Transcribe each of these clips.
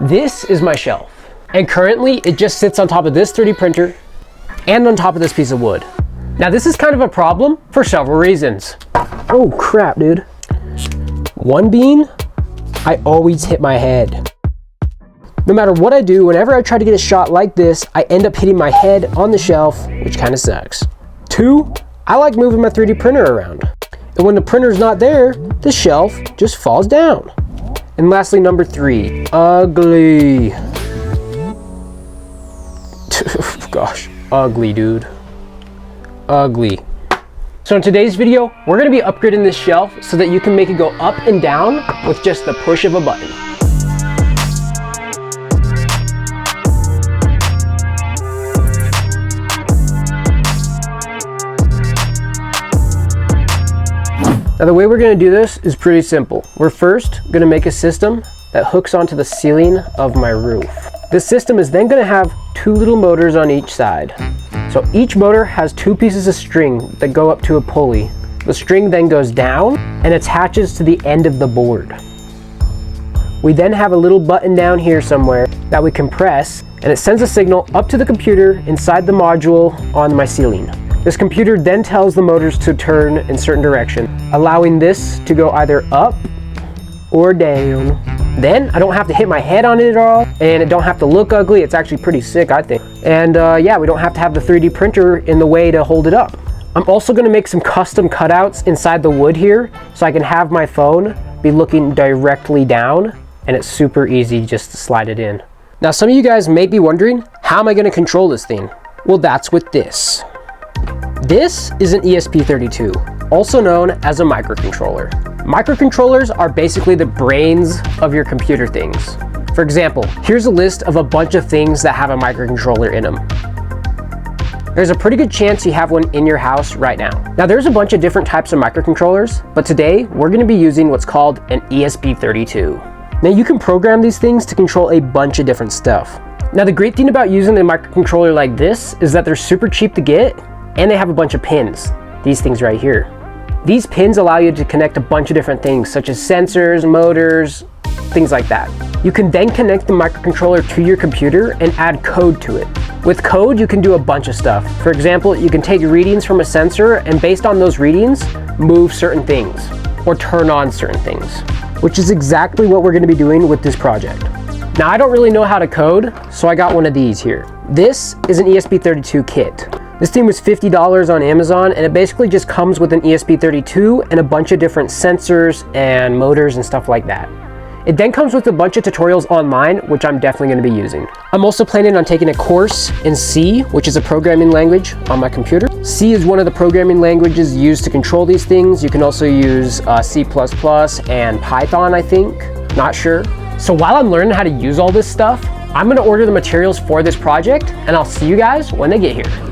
This is my shelf. And currently it just sits on top of this 3D printer and on top of this piece of wood. Now this is kind of a problem for several reasons. Oh crap, dude. One being, I always hit my head. No matter what I do, whenever I try to get a shot like this, I end up hitting my head on the shelf, which kind of sucks. Two, I like moving my 3D printer around. And when the printer's not there, the shelf just falls down. And lastly, number three, ugly. Gosh, ugly, dude. Ugly. So in today's video, we're gonna be upgrading this shelf so that you can make it go up and down with just the push of a button. Now the way we're gonna do this is pretty simple. We're first gonna make a system that hooks onto the ceiling of my roof. This system is then gonna have two little motors on each side. So each motor has two pieces of string that go up to a pulley. The string then goes down and attaches to the end of the board. We then have a little button down here somewhere that we can press, and it sends a signal up to the computer inside the module on my ceiling. This computer then tells the motors to turn in certain direction, allowing this to go either up or down. Then I don't have to hit my head on it at all, and it don't have to look ugly. It's actually pretty sick, I think. And yeah, we don't have to have the 3D printer in the way to hold it up. I'm also gonna make some custom cutouts inside the wood here, so I can have my phone be looking directly down, and it's super easy just to slide it in. Now some of you guys may be wondering, how am I gonna control this thing? Well, that's with this. This is an ESP-32, also known as a microcontroller. Microcontrollers are basically the brains of your computer things. For example, here's a list of a bunch of things that have a microcontroller in them. There's a pretty good chance you have one in your house right now. Now there's a bunch of different types of microcontrollers, but today we're going to be using what's called an ESP-32. Now you can program these things to control a bunch of different stuff. Now the great thing about using a microcontroller like this is that they're super cheap to get, and they have a bunch of pins, these things right here. These pins allow you to connect a bunch of different things, such as sensors, motors, things like that. You can then connect the microcontroller to your computer and add code to it. With code, you can do a bunch of stuff. For example, you can take readings from a sensor and based on those readings, move certain things or turn on certain things, which is exactly what we're going to be doing with this project. Now, I don't really know how to code, so I got one of these here. This is an ESP-32 kit. This thing was $50 on Amazon, and it basically just comes with an ESP-32 and a bunch of different sensors and motors and stuff like that. It then comes with a bunch of tutorials online, which I'm definitely going to be using. I'm also planning on taking a course in C, which is a programming language on my computer. C is one of the programming languages used to control these things. You can also use C++ and Python, I think. Not sure. So while I'm learning how to use all this stuff, I'm going to order the materials for this project, and I'll see you guys when they get here.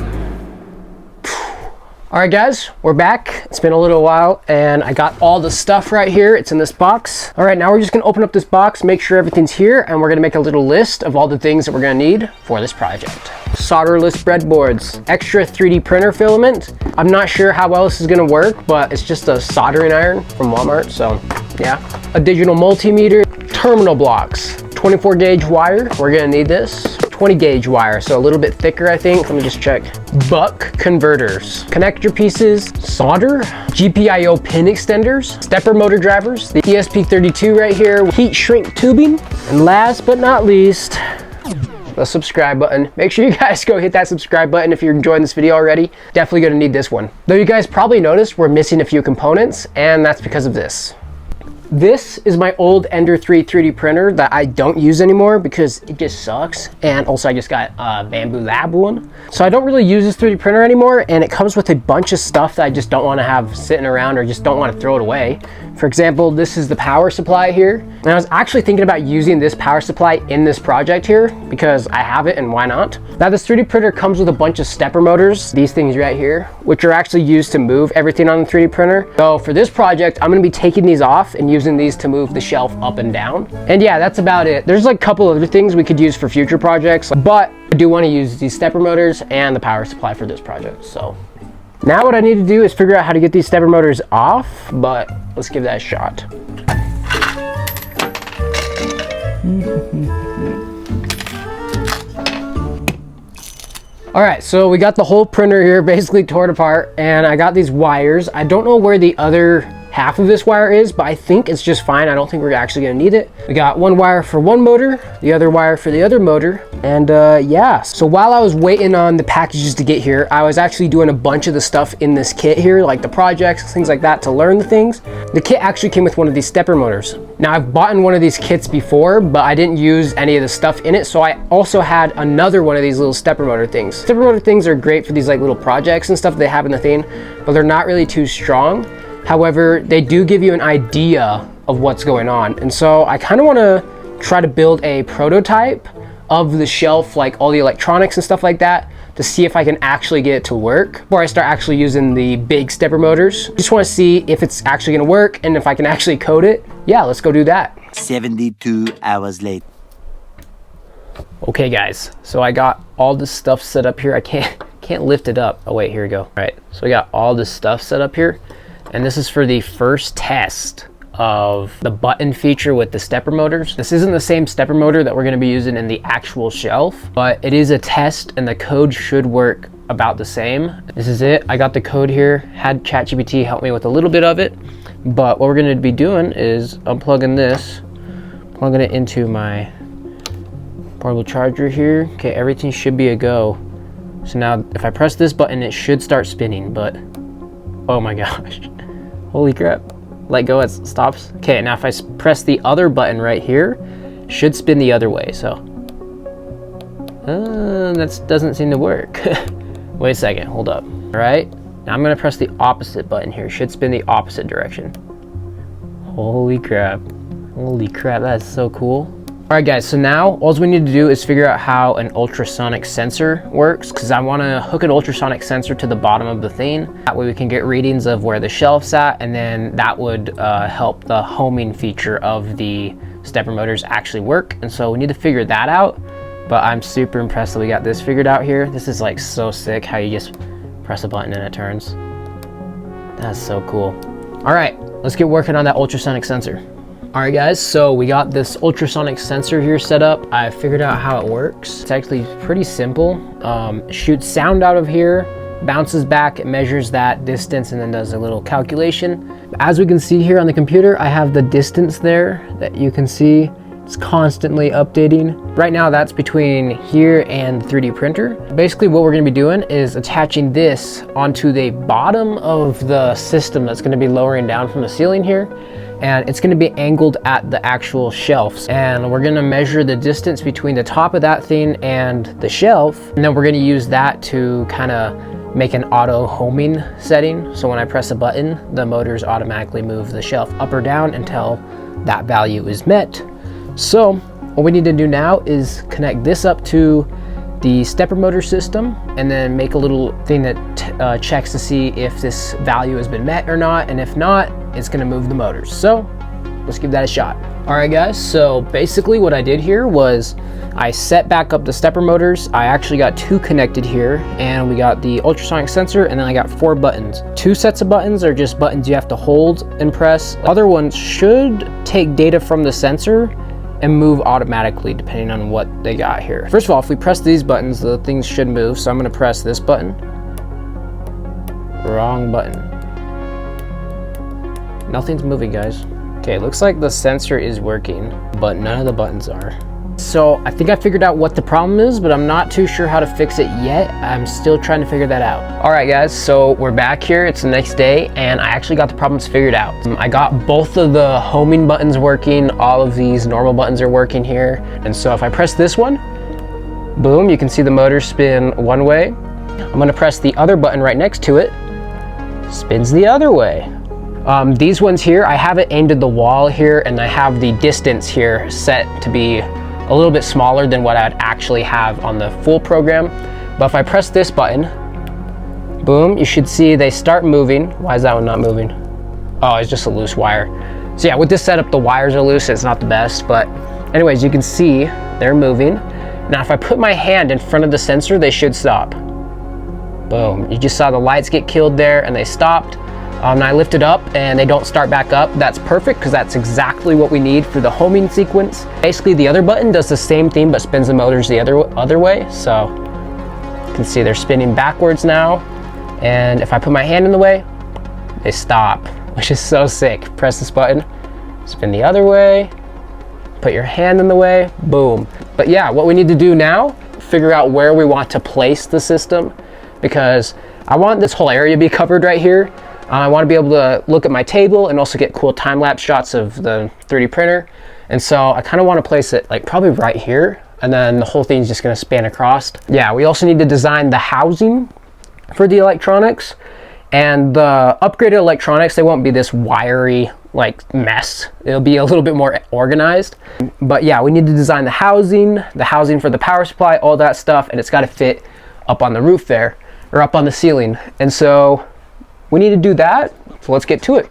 Alright guys, we're back. It's been a little while and I got all the stuff right here. It's in this box. Alright, now we're just going to open up this box, make sure everything's here, and we're going to make a little list of all the things that we're going to need for this project. Solderless breadboards, extra 3D printer filament. I'm not sure how well this is going to work, but it's just a soldering iron from Walmart, so yeah. A digital multimeter, terminal blocks, 24 gauge wire. We're going to need this. 20 gauge wire, so a little bit thicker, I think. Let me just check. Buck converters, connector pieces, solder, GPIO pin extenders, stepper motor drivers, the ESP-32 right here, heat shrink tubing, and last but not least, the subscribe button. Make sure you guys go hit that subscribe button if you're enjoying this video already. Definitely gonna need this one. Though you guys probably noticed we're missing a few components, and that's because of this. This is my old Ender 3 3D printer that I don't use anymore because it just sucks. And also I just got a Bamboo Lab one. So I don't really use this 3D printer anymore, and it comes with a bunch of stuff that I just don't want to have sitting around or just don't want to throw it away. For example, this is the power supply here. And I was actually thinking about using this power supply in this project here because I have it and why not? Now this 3D printer comes with a bunch of stepper motors, these things right here, which are actually used to move everything on the 3D printer. So for this project, I'm going to be taking these off and using these to move the shelf up and down. And yeah, that's about it. There's like a couple other things we could use for future projects, but I do want to use these stepper motors and the power supply for this project. So now what I need to do is figure out how to get these stepper motors off, but let's give that a shot. All right, so we got the whole printer here basically torn apart, and I got these wires. I don't know where the other half of this wire is, but I think it's just fine. I don't think we're actually gonna need it. We got one wire for one motor, the other wire for the other motor, and yeah. So while I was waiting on the packages to get here, I was actually doing a bunch of the stuff in this kit here, like the projects, things like that, to learn the things. The kit actually came with one of these stepper motors. Now, I've bought in one of these kits before, but I didn't use any of the stuff in it, so I also had another one of these little stepper motor things. Stepper motor things are great for these like little projects and stuff they have in the thing, but they're not really too strong. However, they do give you an idea of what's going on. And so I kind of want to try to build a prototype of the shelf, like all the electronics and stuff like that, to see if I can actually get it to work before I start actually using the big stepper motors. Just want to see if it's actually going to work and if I can actually code it. Yeah, let's go do that. 72 hours later. Okay guys, so I got all this stuff set up here. I can't lift it up. Oh wait, here we go. All right, so we got all this stuff set up here. And this is for the first test of the button feature with the stepper motors. This isn't the same stepper motor that we're gonna be using in the actual shelf, but it is a test and the code should work about the same. This is it. I got the code here, had ChatGPT help me with a little bit of it, but what we're gonna be doing is unplugging this, plugging it into my portable charger here. Okay, everything should be a go. So now if I press this button, it should start spinning, but oh my gosh. Holy crap. Let go, it stops. Okay, now if I press the other button right here, should spin the other way, so. That doesn't seem to work. Wait a second, hold up. All right, now I'm gonna press the opposite button here. Should spin the opposite direction. Holy crap. Holy crap, that's so cool. All right guys, so now all we need to do is figure out how an ultrasonic sensor works, because I want to hook an ultrasonic sensor to the bottom of the thing. That way we can get readings of where the shelf's at, and then that would help the homing feature of the stepper motors actually work. And so we need to figure that out, but I'm super impressed that we got this figured out here. This is like so sick how you just press a button and it turns. That's so cool. All right, let's get working on that ultrasonic sensor. All right guys, so we got this ultrasonic sensor here set up. I figured out how it works. It's actually pretty simple. It shoots sound out of here, bounces back, it measures that distance, and then does a little calculation. As we can see here on the computer, I have the distance there that you can see. It's constantly updating. Right now that's between here and the 3D printer. Basically what we're gonna be doing is attaching this onto the bottom of the system that's gonna be lowering down from the ceiling here. And it's gonna be angled at the actual shelves. And we're gonna measure the distance between the top of that thing and the shelf. And then we're gonna use that to kind of make an auto homing setting. So when I press a button, the motors automatically move the shelf up or down until that value is met. So what we need to do now is connect this up to the stepper motor system, and then make a little thing that checks to see if this value has been met or not, and if not, it's gonna move the motors. So let's give that a shot. All right guys, so basically what I did here was I set back up the stepper motors. I actually got two connected here, and we got the ultrasonic sensor, and then I got 4 buttons. 2 sets of buttons are just buttons you have to hold and press. Other ones should take data from the sensor and move automatically depending on what they got here. First of all, if we press these buttons, the things should move. So I'm gonna press this button. Wrong button. Nothing's moving, guys. Okay, looks like the sensor is working, but none of the buttons are. So I think I figured out what the problem is, but I'm not too sure how to fix it yet. I'm still trying to figure that out. All right guys, so we're back here. It's the next day, and I actually got the problems figured out. I got both of the homing buttons working. All of these normal buttons are working here. And so if I press this one, boom, you can see the motor spin one way. I'm gonna press the other button right next to it. Spins the other way. These ones here, I have it aimed at the wall here, and I have the distance here set to be a little bit smaller than what I'd actually have on the full program. But if I press this button, boom, you should see they start moving. Why is that one not moving? Oh, it's just a loose wire. So yeah, with this setup, the wires are loose. It's not the best, but anyways, you can see they're moving. Now, if I put my hand in front of the sensor, they should stop. Boom, you just saw the lights get killed there and they stopped. And I lift it up and they don't start back up. That's perfect because that's exactly what we need for the homing sequence. Basically the other button does the same thing but spins the motors the other way. So you can see they're spinning backwards now. And if I put my hand in the way, they stop, which is so sick. Press this button, spin the other way, put your hand in the way, boom. But yeah, what we need to do now, figure out where we want to place the system, because I want this whole area to be covered right here. I want to be able to look at my table and also get cool time-lapse shots of the 3D printer. And so I kind of want to place it like probably right here, and then the whole thing's just going to span across. Yeah, we also need to design the housing for the electronics, and the upgraded electronics, they won't be this wiry like mess. It'll be a little bit more organized. But yeah, we need to design the housing for the power supply, all that stuff, and it's got to fit up on the roof there, or up on the ceiling. And so we need to do that, so let's get to it.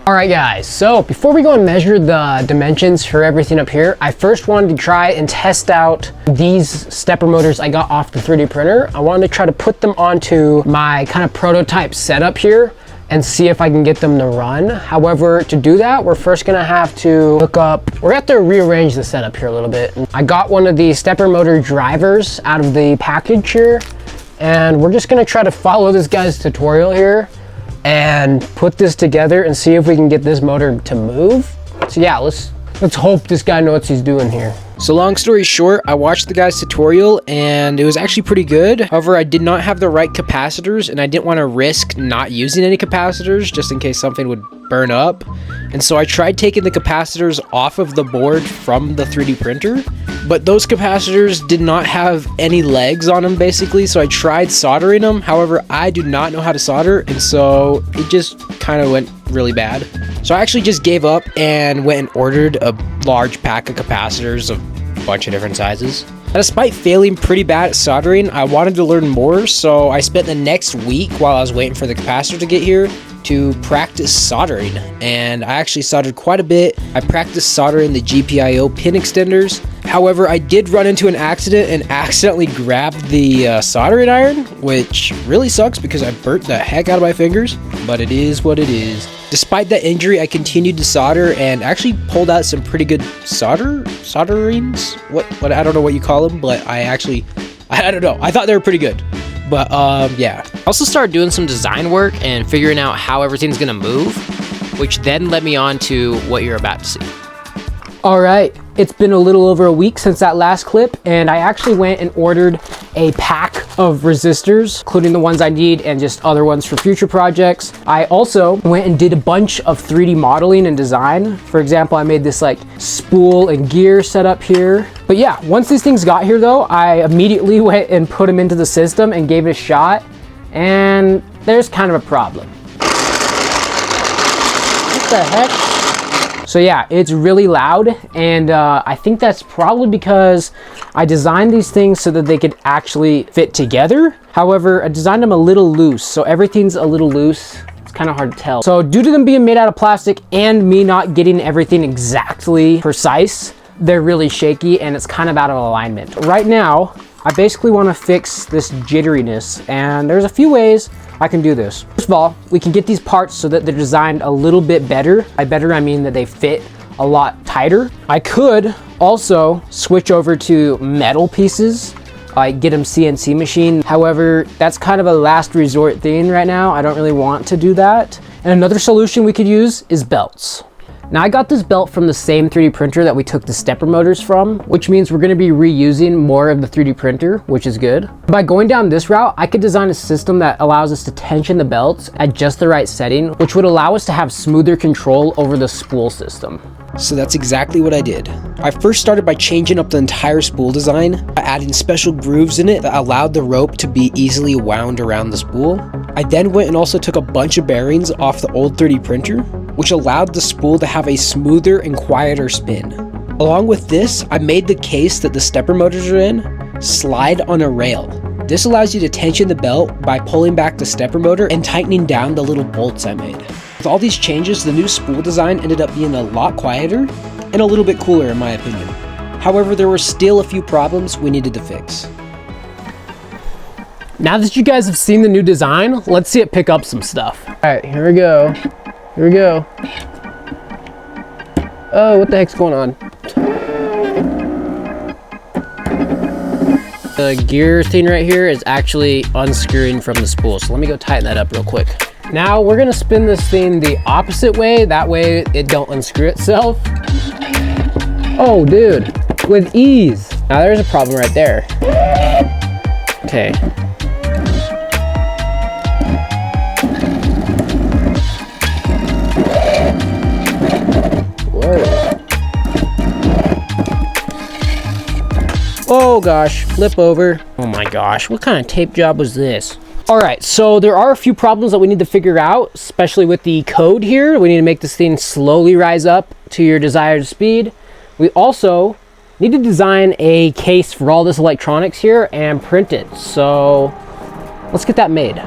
All right guys, so before we go and measure the dimensions for everything up here, I first wanted to try and test out these stepper motors I got off the 3D printer. I wanted to try to put them onto my kind of prototype setup here and see if I can get them to run. However, to do that, we're first gonna have to hook up, we're gonna have to rearrange the setup here a little bit. I got one of the stepper motor drivers out of the package here, and we're just gonna try to follow this guy's tutorial here and put this together and see if we can get this motor to move. So yeah, let's hope this guy knows what he's doing here. So long story short, I watched the guy's tutorial and it was actually pretty good. However, I did not have the right capacitors and I didn't want to risk not using any capacitors just in case something would burn up. And so I tried taking the capacitors off of the board from the 3D printer, but those capacitors did not have any legs on them basically, so I tried soldering them. However, I do not know how to solder, and so it just kind of went really bad. So I actually just gave up and went and ordered a large pack of capacitors of a bunch of different sizes. And despite failing pretty bad at soldering, I wanted to learn more, so I spent the next week while I was waiting for the capacitor to get here to practice soldering, and I actually soldered quite a bit. I practiced soldering the GPIO pin extenders. However, I did run into an accident and accidentally grabbed the soldering iron, which really sucks because I burnt the heck out of my fingers, but it is what it is. Despite that injury, I continued to solder and actually pulled out some pretty good solderings. What I don't know what you call them, but I don't know. I thought they were pretty good. But yeah. I also started doing some design work and figuring out how everything's gonna move, which then led me on to what you're about to see. All right, it's been a little over a week since that last clip, and I actually went and ordered a pack of resistors, including the ones I need and just other ones for future projects. I also went and did a bunch of 3D modeling and design. For example, I made this like spool and gear setup here. But yeah, once these things got here though, I immediately went and put them into the system and gave it a shot, and there's kind of a problem. What the heck? So yeah, it's really loud, and I think that's probably because I designed these things so that they could actually fit together. However, I designed them a little loose, so everything's a little loose. It's kind of hard to tell. So due to them being made out of plastic and me not getting everything exactly precise, they're really shaky and it's kind of out of alignment. Right now, I basically want to fix this jitteriness, and there's a few ways I can do this. First of all, we can get these parts so that they're designed a little bit better. By better, I mean that they fit a lot tighter. I could also switch over to metal pieces, like get them CNC machine. However, that's kind of a last resort thing right now. I don't really want to do that. And another solution we could use is belts. Now I got this belt from the same 3D printer that we took the stepper motors from, which means we're gonna be reusing more of the 3D printer, which is good. By going down this route, I could design a system that allows us to tension the belts at just the right setting, which would allow us to have smoother control over the spool system. So that's exactly what I did. I first started by changing up the entire spool design, by adding special grooves in it that allowed the rope to be easily wound around the spool. I then went and also took a bunch of bearings off the old 3D printer, which allowed the spool to have a smoother and quieter spin. Along with this, I made the case that the stepper motors are in slide on a rail. This allows you to tension the belt by pulling back the stepper motor and tightening down the little bolts I made. With all these changes, the new spool design ended up being a lot quieter and a little bit cooler in my opinion. However, there were still a few problems we needed to fix. Now that you guys have seen the new design, let's see it pick up some stuff. All right, here we go. Here we go. Oh, what the heck's going on? The gear thing right here is actually unscrewing from the spool. So let me go tighten that up real quick. Now we're gonna spin this thing the opposite way. That way it don't unscrew itself. Oh, dude, with ease. Now there's a problem right there. Okay. Oh gosh, flip over. Oh my gosh, what kind of tape job was this? All right, so there are a few problems that we need to figure out, especially with the code here. We need to make this thing slowly rise up to your desired speed. We also need to design a case for all this electronics here and print it. So let's get that made.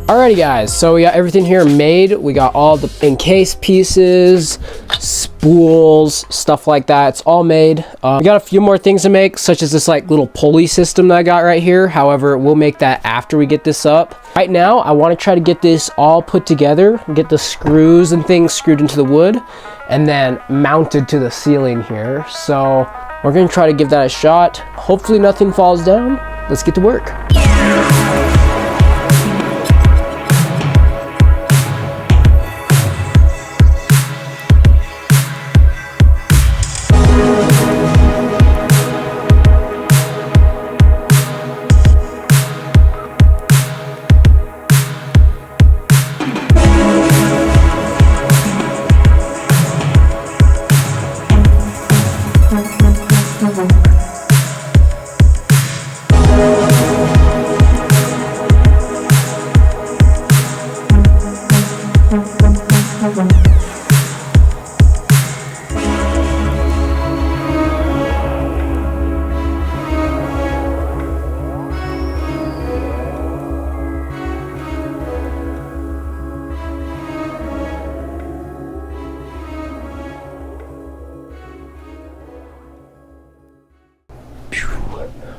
Alrighty guys, so we got everything here made. We got all the encased pieces, spools, stuff like that. It's all made. We got a few more things to make, such as this like little pulley system that I got right here. However, we'll make that after we get this up. Right now, I want to try to get this all put together, get the screws and things screwed into the wood, and then mounted to the ceiling here. So we're going to try to give that a shot. Hopefully nothing falls down. Let's get to work.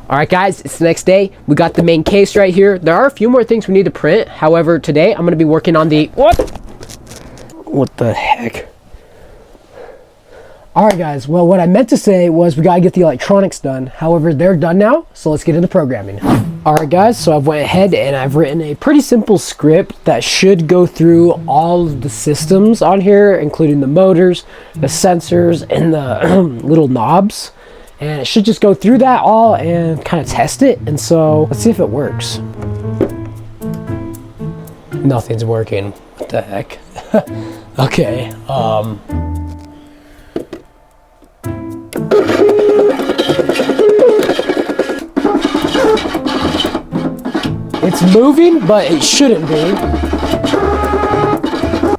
All right guys, it's the next day. We got the main case right here. There are a few more things we need to print. However, today I'm gonna be working on the, what the heck? All right guys, well what I meant to say was we gotta get the electronics done. However, they're done now, so let's get into programming. All right guys, so I've went ahead and I've written a pretty simple script that should go through all of the systems on here, including the motors, the sensors, and the little knobs. And it should just go through that all and kind of test it. And so let's see if it works. Nothing's working. What the heck? Okay. It's moving, but it shouldn't be.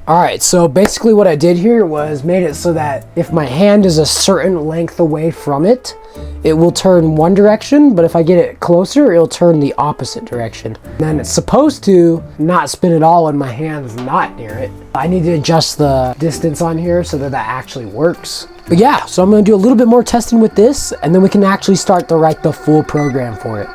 All right, so basically what I did here was made it so that if my hand is a certain length away from it, it will turn one direction, but if I get it closer, it'll turn the opposite direction. And then it's supposed to not spin at all when my hand's not near it. I need to adjust the distance on here so that that actually works. But yeah, so I'm gonna do a little bit more testing with this, and then we can actually start to write the full program for it.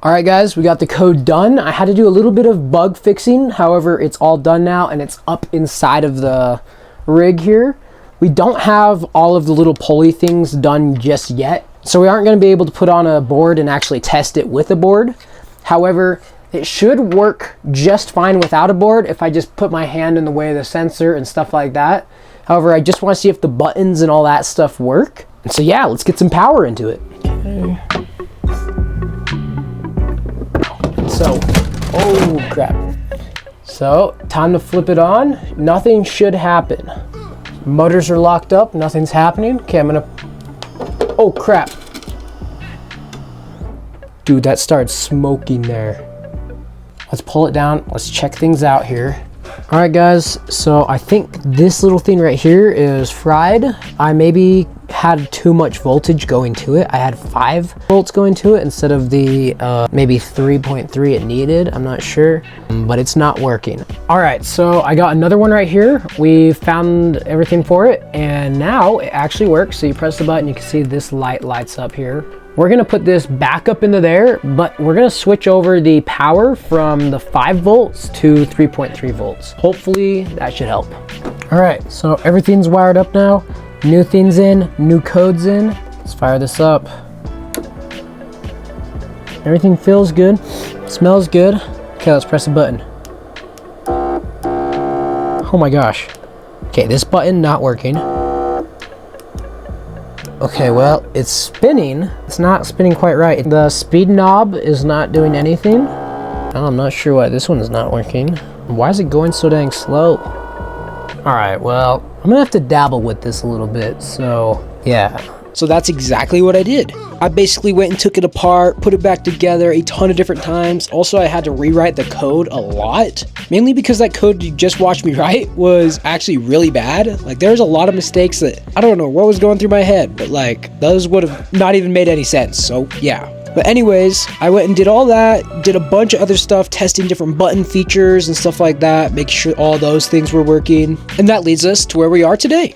All right guys, we got the code done. I had to do a little bit of bug fixing. However, it's all done now and it's up inside of the rig here. We don't have all of the little pulley things done just yet, so we aren't going to be able to put on a board and actually test it with a board. However, it should work just fine without a board if I just put my hand in the way of the sensor and stuff like that. However, I just want to see if the buttons and all that stuff work. And so yeah, let's get some power into it. Okay. So, oh crap. So, time to flip it on. Nothing should happen. Motors are locked up, nothing's happening. Okay, I'm gonna, oh crap. Dude, that started smoking there. Let's pull it down, let's check things out here. All right guys, so I think this little thing right here is fried. I maybe had too much voltage going to it. I had 5 volts going to it instead of the maybe 3.3 it needed. I'm not sure, but it's not working. All right, so I got another one right here. We found everything for it and now it actually works. So you press the button, you can see this light lights up here. We're gonna put this back up into there, but we're gonna switch over the power from the 5 volts to 3.3 volts. Hopefully that should help. All right, so everything's wired up now. New things in, new codes in. Let's fire this up. Everything feels good, smells good. Okay, let's press the button. Oh my gosh. Okay, this button not working. Okay, well, it's spinning. It's not spinning quite right. The speed knob is not doing anything. I'm not sure why this one is not working. Why is it going so dang slow? All right, well, I'm gonna have to dabble with this a little bit, so yeah. So that's exactly what I did. I basically went and took it apart, put it back together a ton of different times. Also, I had to rewrite the code a lot, mainly because that code you just watched me write was actually really bad. Like, there's a lot of mistakes that I don't know what was going through my head, but like those would have not even made any sense. So yeah. But anyways, I went and did all that, did a bunch of other stuff, testing different button features and stuff like that, making sure all those things were working. And that leads us to where we are today.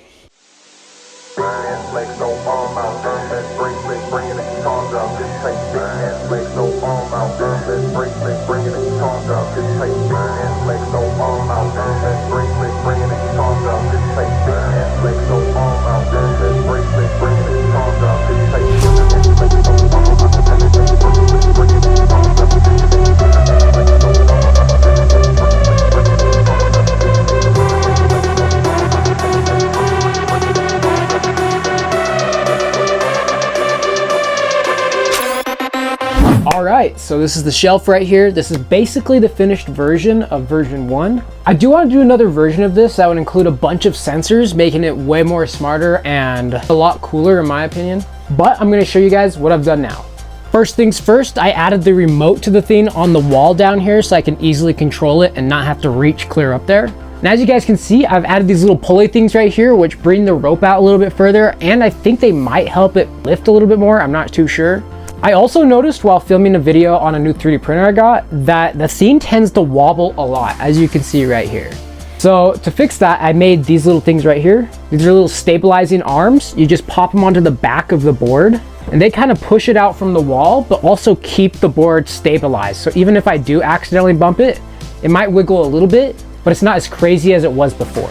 Alright, so this is the shelf right here. This is basically the finished version of version 1. I do want to do another version of this that would include a bunch of sensors, making it way more smarter and a lot cooler in my opinion. But I'm going to show you guys what I've done now. First things first, I added the remote to the thing on the wall down here so I can easily control it and not have to reach clear up there. And as you guys can see, I've added these little pulley things right here, which bring the rope out a little bit further, and I think they might help it lift a little bit more. I'm not too sure. I also noticed while filming a video on a new 3D printer I got that the scene tends to wobble a lot, as you can see right here. So to fix that, I made these little things right here. These are little stabilizing arms. You just pop them onto the back of the board and they kind of push it out from the wall, but also keep the board stabilized. So even if I do accidentally bump it, it might wiggle a little bit, but it's not as crazy as it was before.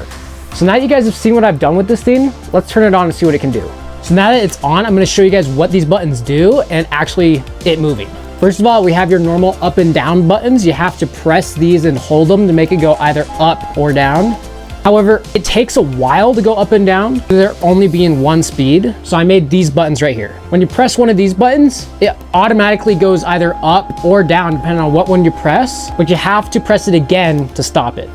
So now you guys have seen what I've done with this thing, let's turn it on and see what it can do. So now that it's on, I'm gonna show you guys what these buttons do and actually it moving. First of all, we have your normal up and down buttons. You have to press these and hold them to make it go either up or down. However, it takes a while to go up and down. They're only being one speed. So I made these buttons right here. When you press one of these buttons, it automatically goes either up or down depending on what one you press, but you have to press it again to stop it.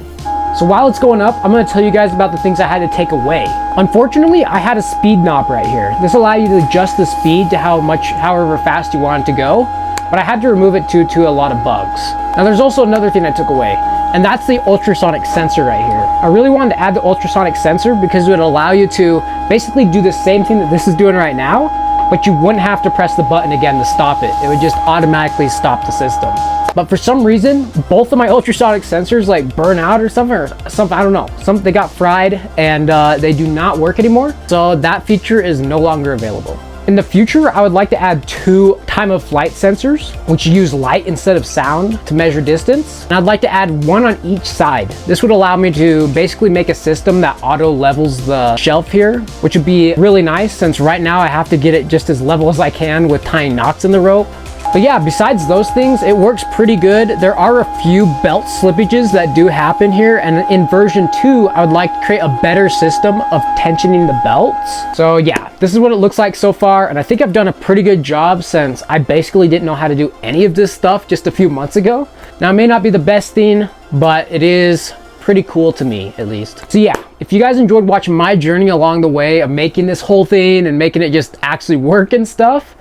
So while it's going up, I'm gonna tell you guys about the things I had to take away. Unfortunately, I had a speed knob right here. This allows you to adjust the speed to however fast you want it to go, but I had to remove it due to a lot of bugs. Now there's also another thing I took away, and that's the ultrasonic sensor right here. I really wanted to add the ultrasonic sensor because it would allow you to basically do the same thing that this is doing right now, but you wouldn't have to press the button again to stop it. It would just automatically stop the system. But for some reason, both of my ultrasonic sensors like burn out or something, I don't know. They got fried and they do not work anymore. So that feature is no longer available. In the future, I would like to add 2 time of flight sensors, which use light instead of sound to measure distance. And I'd like to add 1 on each side. This would allow me to basically make a system that auto levels the shelf here, which would be really nice since right now I have to get it just as level as I can with tying knots in the rope. But yeah, besides those things, it works pretty good. There are a few belt slippages that do happen here, and in version 2, I would like to create a better system of tensioning the belts. So yeah, this is what it looks like so far, and I think I've done a pretty good job since I basically didn't know how to do any of this stuff just a few months ago. Now, it may not be the best thing, but it is pretty cool to me, at least. So yeah, if you guys enjoyed watching my journey along the way of making this whole thing and making it just actually work and stuff,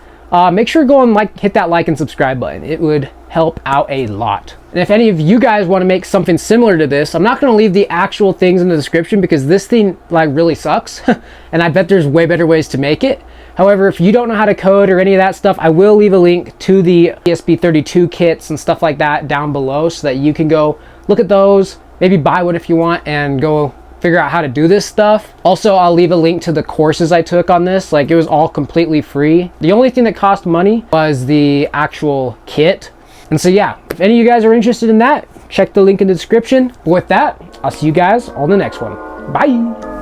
make sure to go and hit that like and subscribe button. It would help out a lot. And if any of you guys want to make something similar to this, I'm not going to leave the actual things in the description because this thing really sucks and I bet there's way better ways to make it. However, if you don't know how to code or any of that stuff, I will leave a link to the ESP-32 kits and stuff like that down below so that you can go look at those, maybe buy one if you want, and go figure out how to do this stuff. Also, I'll leave a link to the courses I took on this. It was all completely free. The only thing that cost money was the actual kit. And so yeah, if any of you guys are interested in that, check the link in the description. But with that, I'll see you guys on the next one. Bye.